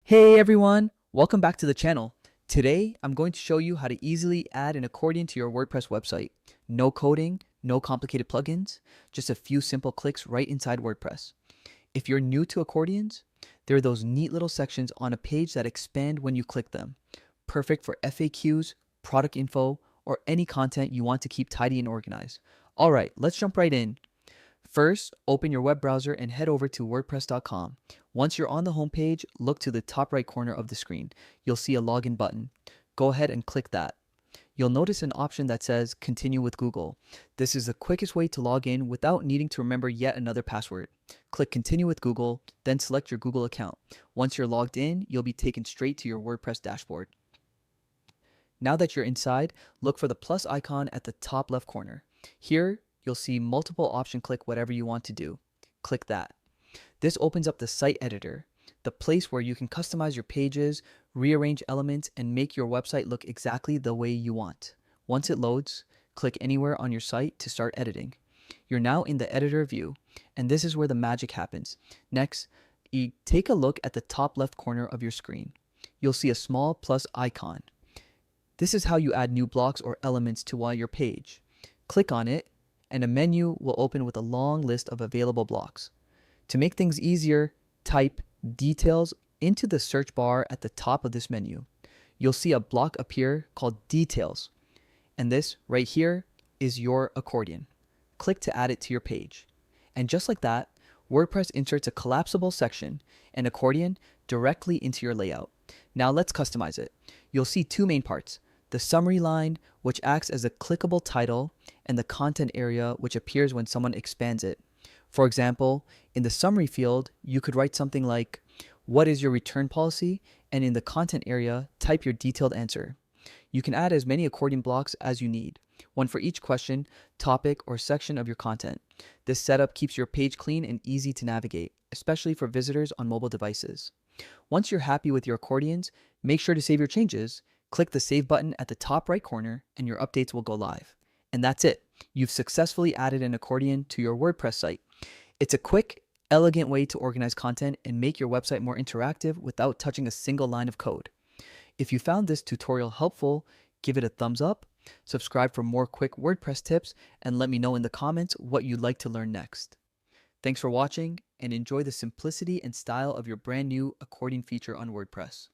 Hey everyone, welcome back to the channel. Today, I'm going to show you how to easily add an accordion to your WordPress website. No coding, no complicated plugins, just a few simple clicks right inside WordPress. If you're new to accordions, there are those neat little sections on a page that expand when you click them. Perfect for FAQs, product info, or any content you want to keep tidy and organized. Alright, let's jump right in. First, open your web browser and head over to wordpress.com. Once you're on the homepage, look to the top right corner of the screen. You'll see a login button. Go ahead and click that. You'll notice an option that says Continue with Google. This is the quickest way to log in without needing to remember yet another password. Click Continue with Google, then select your Google account. Once you're logged in, you'll be taken straight to your WordPress dashboard. Now that you're inside, look for the plus icon at the top left corner. Here, you'll see multiple options. Click whatever you want to do. Click that. This opens up the site editor, the place where you can customize your pages, rearrange elements, and make your website look exactly the way you want. Once it loads, click anywhere on your site to start editing. You're now in the editor view, and this is where the magic happens. Next, take a look at the top left corner of your screen. You'll see a small plus icon. This is how you add new blocks or elements to your page. Click on it, and a menu will open with a long list of available blocks. To make things easier, type details into the search bar at the top of this menu. You'll see a block appear called details, and this right here is your accordion. Click to add it to your page. And just like that, WordPress inserts a collapsible section, an accordion, directly into your layout. Now let's customize it. You'll see two main parts: the summary line, which acts as a clickable title, and the content area, which appears when someone expands it. For example, in the summary field, you could write something like, "What is your return policy?" and in the content area, type your detailed answer. You can add as many accordion blocks as you need, one for each question, topic, or section of your content. This setup keeps your page clean and easy to navigate, especially for visitors on mobile devices. Once you're happy with your accordions, make sure to save your changes. Click the Save button at the top right corner and your updates will go live. And that's it. You've successfully added an accordion to your WordPress site. It's a quick, elegant way to organize content and make your website more interactive without touching a single line of code. If you found this tutorial helpful, give it a thumbs up, subscribe for more quick WordPress tips, and let me know in the comments what you'd like to learn next. Thanks for watching, and enjoy the simplicity and style of your brand new accordion feature on WordPress.